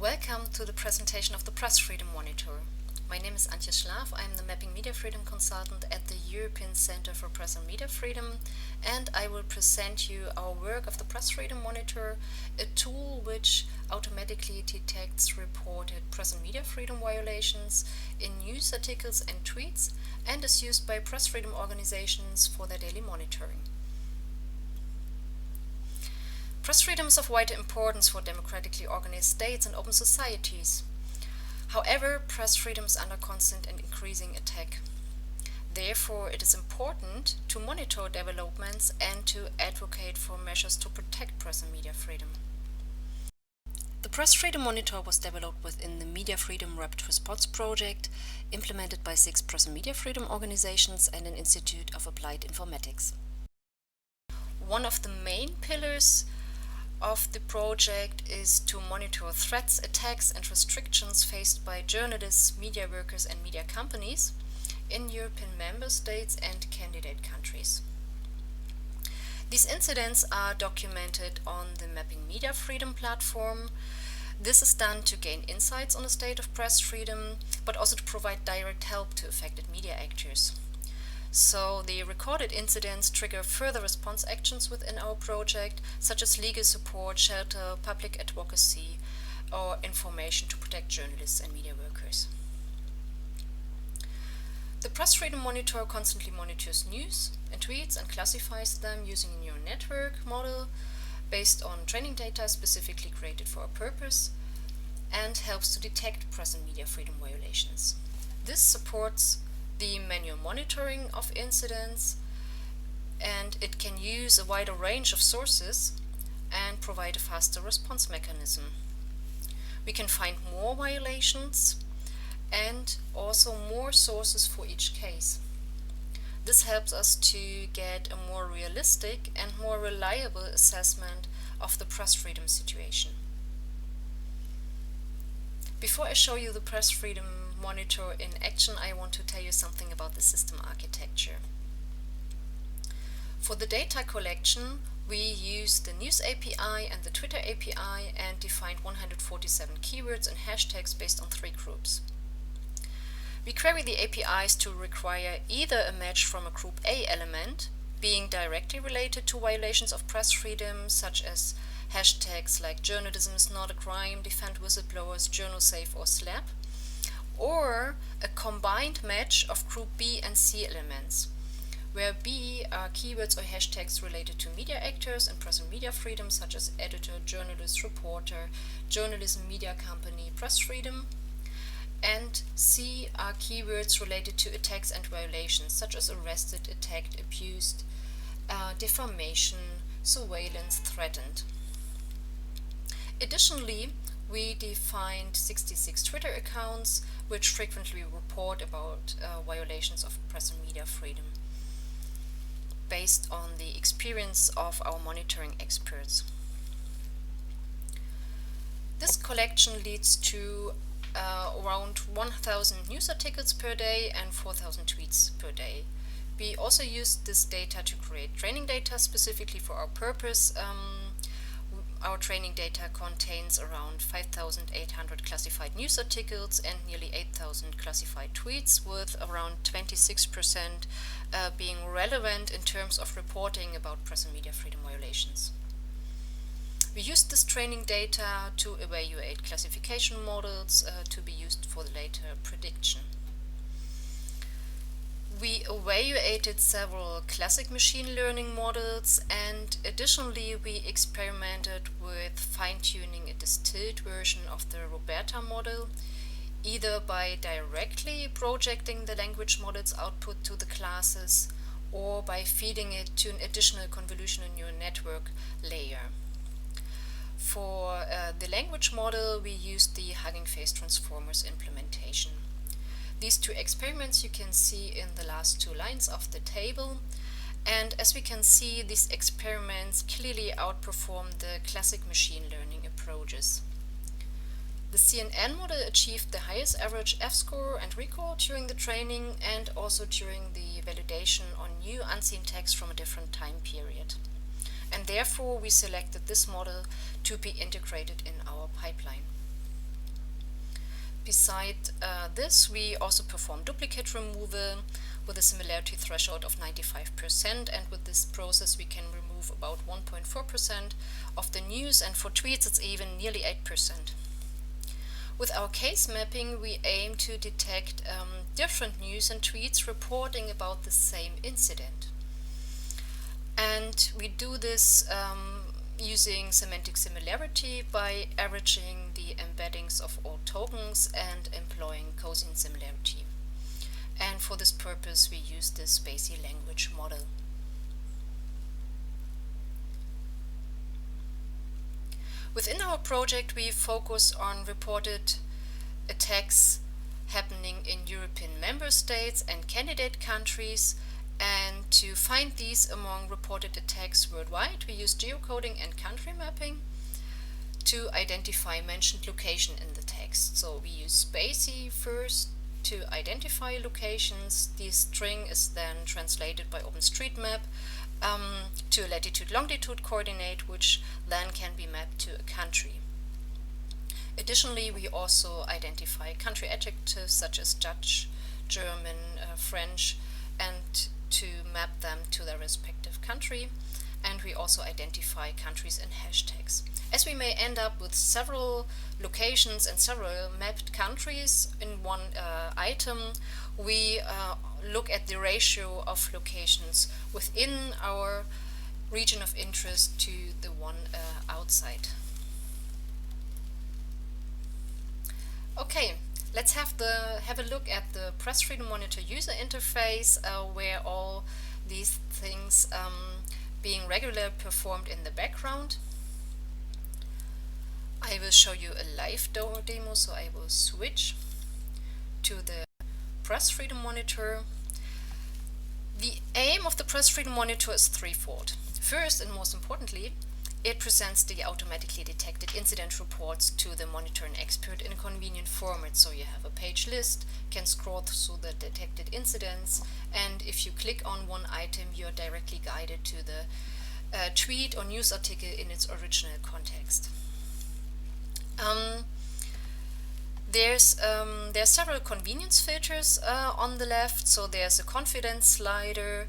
Welcome to the presentation of the Press Freedom Monitor. My name is Antje Schlaf. I am the Mapping Media Freedom Consultant at the European Center for Press and Media Freedom, and I will present you our work of the Press Freedom Monitor, a tool which automatically detects reported press and media freedom violations in news articles and tweets, and is used by press freedom organizations for their daily monitoring. Press freedom is of vital importance for democratically organized states and open societies. However, press freedom is under constant and increasing attack. Therefore, it is important to monitor developments and to advocate for measures to protect press and media freedom. The Press Freedom Monitor was developed within the Media Freedom Rapid Response Project, implemented by 6 press and media freedom organizations and an Institute of Applied Informatics. One of the main pillars of the project is to monitor threats, attacks and restrictions faced by journalists, media workers and media companies in European member states and candidate countries. These incidents are documented on the Mapping Media Freedom platform. This is done to gain insights on the state of press freedom, but also to provide direct help to affected media actors. So the recorded incidents trigger further response actions within our project, such as legal support, shelter, public advocacy, or information to protect journalists and media workers. The Press Freedom Monitor constantly monitors news and tweets and classifies them using a neural network model based on training data specifically created for a purpose, and helps to detect press and media freedom violations. This supports the manual monitoring of incidents, and it can use a wider range of sources and provide a faster response mechanism. We can find more violations and also more sources for each case. This helps us to get a more realistic and more reliable assessment of the press freedom situation. Before I show you the Press Freedom Monitor in action, I want to tell you something about the system architecture. For the data collection, we use the News API and the Twitter API and defined 147 keywords and hashtags based on 3 groups. We query the APIs to require either a match from a Group A element, being directly related to violations of press freedom, such as hashtags like journalism is not a crime, defend whistleblowers, journal safe or SLAP, or a combined match of Group B and C elements, where B are keywords or hashtags related to media actors and press and media freedom, such as editor, journalist, reporter, journalism, media company, press freedom, and C are keywords related to attacks and violations, such as arrested, attacked, abused, defamation, surveillance, threatened. Additionally, we defined 66 Twitter accounts which frequently report about violations of press and media freedom based on the experience of our monitoring experts. This collection leads to around 1,000 news articles per day and 4,000 tweets per day. We also used this data to create training data specifically for our purpose. Our training data contains around 5,800 classified news articles and nearly 8,000 classified tweets, with around 26% being relevant in terms of reporting about press and media freedom violations. We used this training data to evaluate classification models to be used for the later prediction. We evaluated several classic machine learning models, and additionally we experimented with fine-tuning a distilled version of the Roberta model, either by directly projecting the language model's output to the classes or by feeding it to an additional convolutional neural network layer. For the language model, we used the Hugging Face Transformers implementation. These 2 experiments you can see in the last 2 lines of the table, and as we can see, these experiments clearly outperform the classic machine learning approaches. The CNN model achieved the highest average F-score and recall during the training and also during the validation on new unseen text from a different time period. And therefore we selected this model to be integrated in our pipeline. Beside this, we also perform duplicate removal with a similarity threshold of 95%, and with this process we can remove about 1.4% of the news, and for tweets it's even nearly 8%. With our case mapping, we aim to detect different news and tweets reporting about the same incident. And we do this using semantic similarity by averaging the embeddings of all tokens and employing cosine similarity. And for this purpose, we use this Bayesian language model. Within our project, we focus on reported attacks happening in European member states and candidate countries. And to find these among reported attacks worldwide, we use geocoding and country mapping to identify mentioned location in the text. So we use Bayesian first to identify locations. The string is then translated by OpenStreetMap to a latitude-longitude coordinate, which then can be mapped to a country. Additionally, we also identify country adjectives such as Dutch, German, French, and to map them to their respective country. And we also identify countries in hashtags. As we may end up with several locations and several mapped countries in one item, we look at the ratio of locations within our region of interest to the one outside. Okay, let's have a look at the Press Freedom Monitor user interface, where all these things being regularly performed in the background. I will show you a live demo, so I will switch to the Press Freedom Monitor. The aim of the Press Freedom Monitor is threefold. First, and most importantly, it presents the automatically detected incident reports to the monitoring expert in a convenient format. So you have a page list, can scroll through the detected incidents, and if you click on one item, you're directly guided to the tweet or news article in its original context. There's several convenience filters on the left. So there's a confidence slider,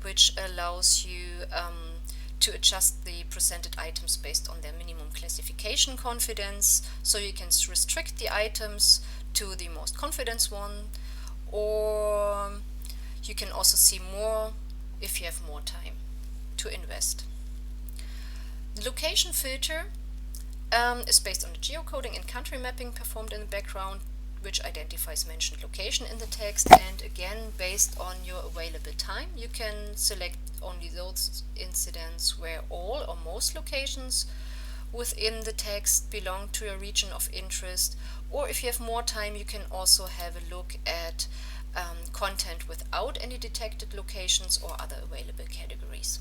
which allows you to adjust the presented items based on their minimum classification confidence. So you can restrict the items to the most confidence one, or you can also see more if you have more time to invest. The location filter is based on the geocoding and country mapping performed in the background, which identifies mentioned location in the text, and again, based on your available time, you can select only those incidents where all or most locations within the text belong to a region of interest, or if you have more time, you can also have a look at content without any detected locations or other available categories.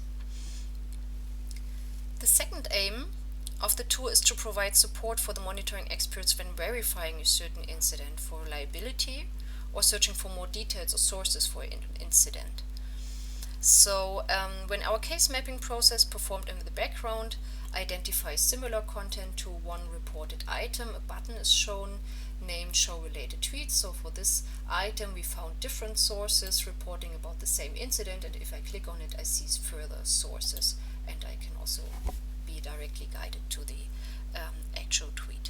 The second aim of the tool is to provide support for the monitoring experts when verifying a certain incident for reliability or searching for more details or sources for an incident. So when our case mapping process performed in the background identifies similar content to one reported item, a button is shown named Show Related Tweets. So for this item we found different sources reporting about the same incident, and if I click on it I see further sources, and I can also be directly guided to the actual tweet.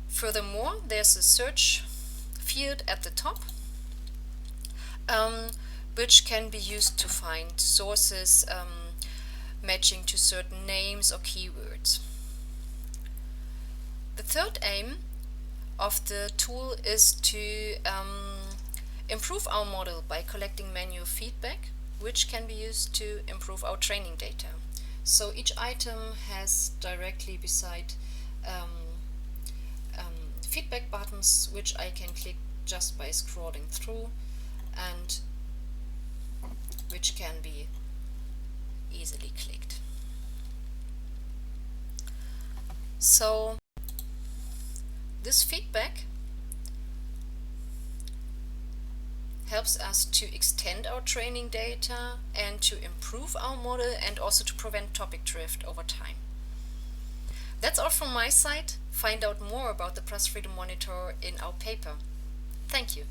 Furthermore, there's a search field at the top, which can be used to find sources matching to certain names or keywords. The third aim of the tool is to improve our model by collecting manual feedback, which can be used to improve our training data. So each item has directly beside feedback buttons, which I can click just by scrolling through, and which can be easily clicked. So this feedback helps us to extend our training data and to improve our model, and also to prevent topic drift over time. That's all from my side. find out more about the Press Freedom Monitor in our paper. Thank you.